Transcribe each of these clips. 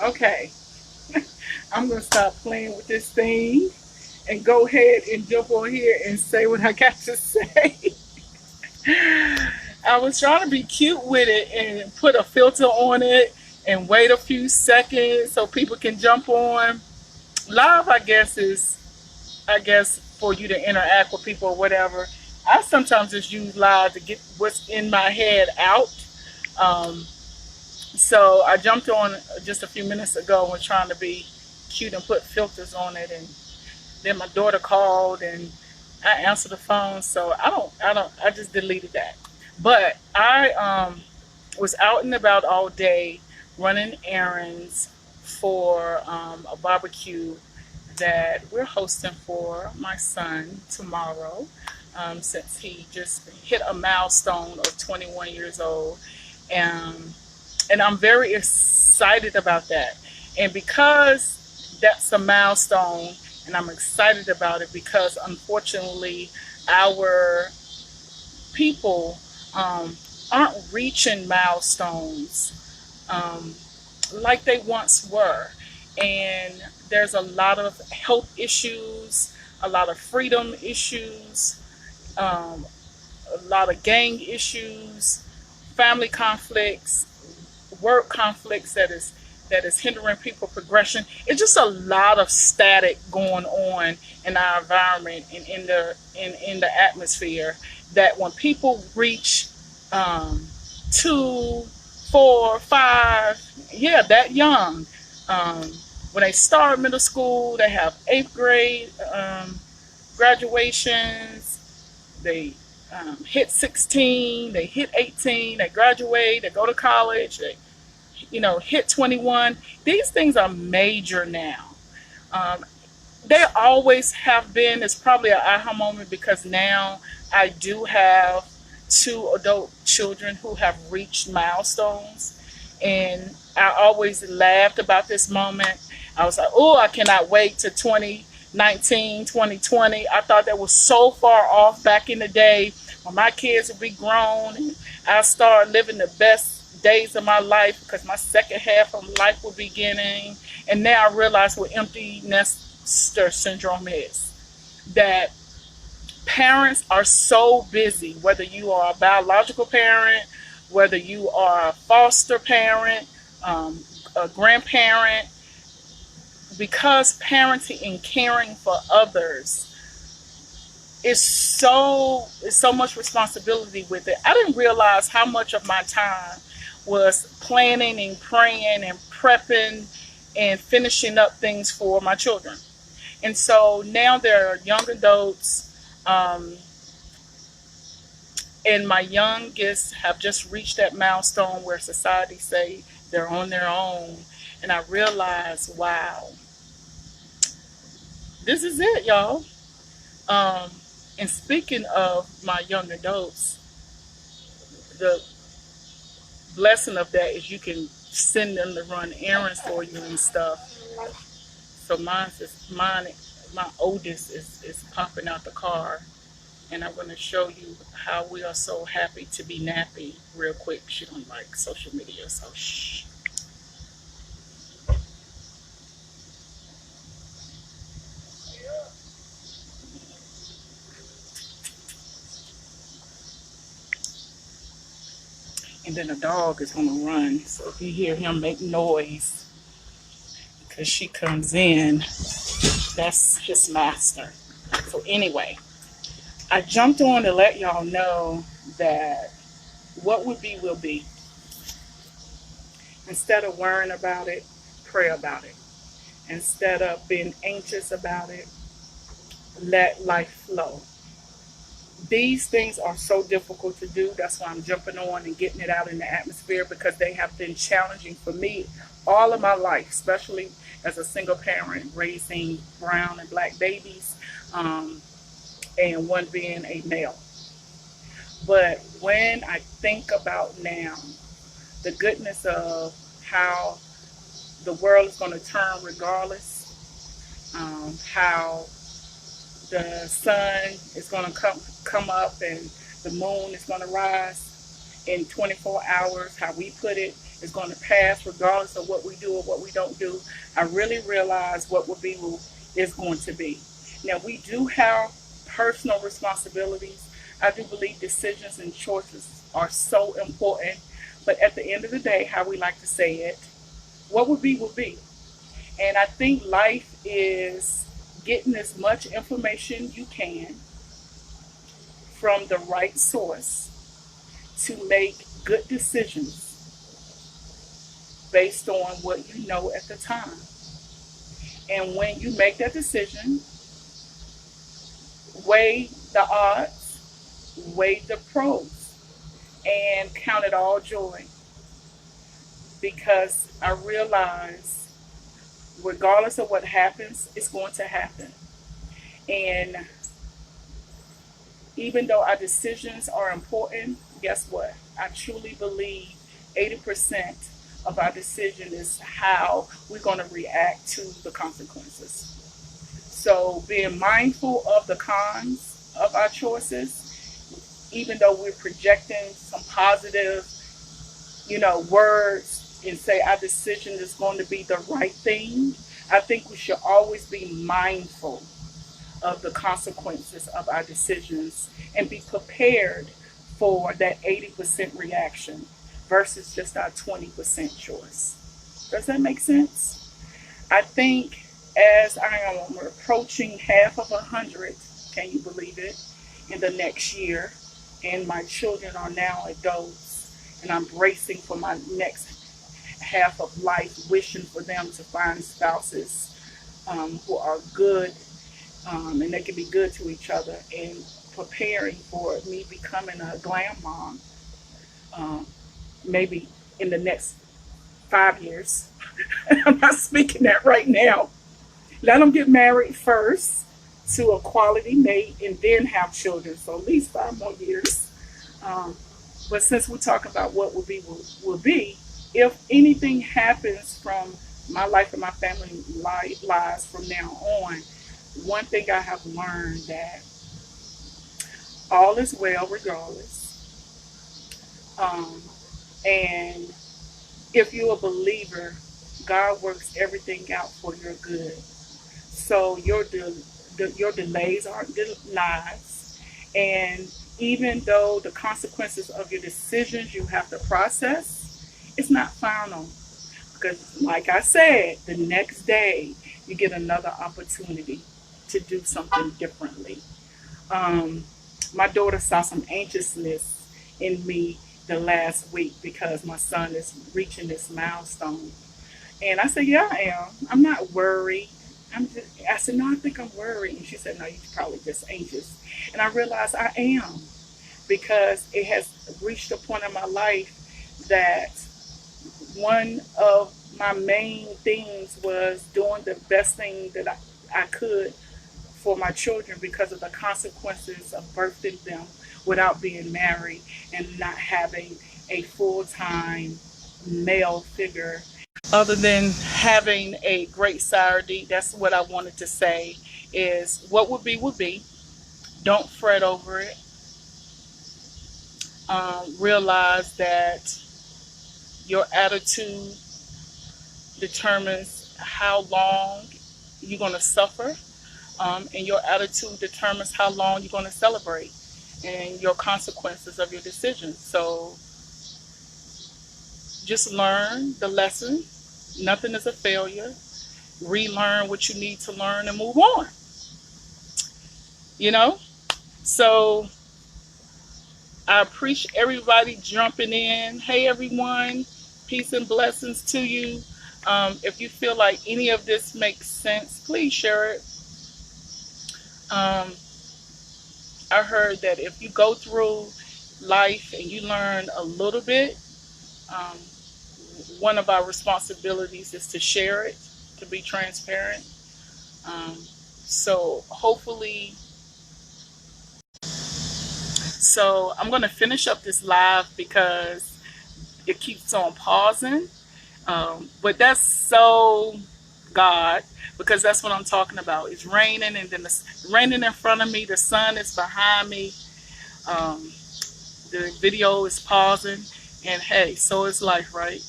Okay, I'm gonna stop playing with this thing and go ahead and jump on here and say what I got to say. I was trying to be cute with it and put a filter on it and wait a few seconds so people can jump on. Live, I guess, for you to interact with people or whatever. I sometimes just use live to get what's in my head out. Um, so I jumped on just a few minutes ago and was trying to be cute and put filters on it, and then my daughter called and I answered the phone. So I just deleted that. But I was out and about all day running errands for a barbecue that we're hosting for my son tomorrow, since he just hit a milestone of 21 years old. Um, and I'm very excited about that. And because that's a milestone, and I'm excited about it because unfortunately, our people aren't reaching milestones like they once were. And there's a lot of health issues, a lot of freedom issues, um, a lot of gang issues, family conflicts, work conflicts that is hindering people progression. It's just a lot of static going on in our environment and in the atmosphere that when people reach um, 2, 4, 5, yeah, that young, um, when they start middle school, they have eighth grade graduations. They hit 16, they hit 18, they graduate, they go to college, they hit 21. These things are major now. Um, they always have been. It's probably an aha moment because now I do have two adult children who have reached milestones. And I always laughed about this moment. I was like, oh, I cannot wait to 2019, 2020. I thought that was so far off back in the day when my kids would be grown and I start living the best days of my life because my second half of life was beginning. And now I realize what empty nester syndrome is. That parents are so busy, whether you are a biological parent, whether you are a foster parent, a grandparent, because parenting and caring for others is so much responsibility with it. I didn't realize how much of my time was planning and praying and prepping and finishing up things for my children. And so now they're young adults, um, and my youngest have just reached that milestone where society say they're on their own. And I realized, wow, this is it, y'all. Um, and speaking of my young adults, the blessing of that is you can send them to run errands for you and stuff. So my oldest is popping out the car, and I'm going to show you how we are so happy to be nappy real quick. She don't like social media, so shh. And then the dog is going to run. So if you hear him make noise, because she comes in, that's his master. So anyway, I jumped on to let y'all know that what would be will be. Instead of worrying about it, pray about it. Instead of being anxious about it, let life flow. These things are so difficult to do. That's why I'm jumping on and getting it out in the atmosphere because they have been challenging for me all of my life, especially as a single parent raising brown and black babies, um, and one being a male. But when I think about now the goodness of how the world is going to turn regardless, how the sun is going to come up and the moon is going to rise in 24 hours, how we put it, is going to pass regardless of what we do or what we don't do. I really realize what is going to be. Now, we do have personal responsibilities. I do believe decisions and choices are so important. But at the end of the day, how we like to say it, what would be will be. And I think life is getting as much information you can from the right source to make good decisions based on what you know at the time. And when you make that decision, weigh the odds, weigh the pros, and count it all joy. Because I realize, regardless of what happens, it's going to happen. And even though our decisions are important, guess what? I truly believe 80% of our decision is how we're going to react to the consequences. So being mindful of the cons of our choices, even though we're projecting some positive, words and say our decision is going to be the right thing, I think we should always be mindful of the consequences of our decisions and be prepared for that 80% reaction versus just our 20% choice. Does that make sense? I think as I am approaching half of 100, can you believe it, in the next year, and my children are now adults, and I'm bracing for my next half of life, wishing for them to find spouses who are good, and they can be good to each other, and preparing for me becoming a glam mom, maybe in the next 5 years. I'm not speaking that right now. Let them get married first to a quality mate and then have children. So at least 5 more years. But since we're talking about what will be, if anything happens from my life and my family lives from now on, one thing I have learned that all is well regardless. And if you're a believer, God works everything out for your good. So your delays aren't denies. And even though the consequences of your decisions you have to process, it's not final. Because like I said, the next day you get another opportunity to do something differently. My daughter saw some anxiousness in me the last week because my son is reaching this milestone. And I said, yeah, I am. I'm not worried. I said, no, I think I'm worried. And she said, no, you're probably just anxious. And I realized I am, because it has reached a point in my life that one of my main things was doing the best thing that I could for my children because of the consequences of birthing them without being married and not having a full-time male figure. Other than having a great Saturday, that's what I wanted to say is what would be would be. Don't fret over it. Realize that your attitude determines how long you're going to suffer, and your attitude determines how long you're going to celebrate and your consequences of your decisions. So just learn the lesson. Nothing is a failure. Relearn what you need to learn and move on. So I appreciate everybody jumping in. Hey everyone, peace and blessings to you. If you feel like any of this makes sense, please share it. I heard that if you go through life and you learn a little bit, one of our responsibilities is to share it, to be transparent. So hopefully, I'm going to finish up this live because it keeps on pausing. But that's so God, because that's what I'm talking about. It's raining, and then it's raining in front of me. The sun is behind me. The video is pausing, and hey, so is life, right?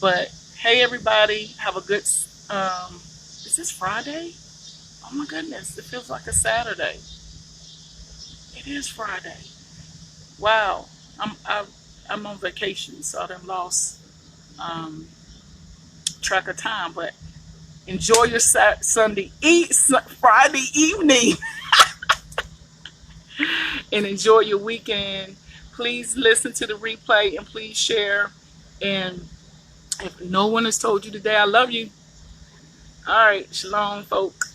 But hey, everybody, have a good. Is this Friday? Oh my goodness, it feels like a Saturday. It is Friday. Wow, I'm on vacation, so I done lost um, track of time. But enjoy your Friday evening, and enjoy your weekend. Please listen to the replay and please share. And if no one has told you today, I love you. All right, shalom, folk.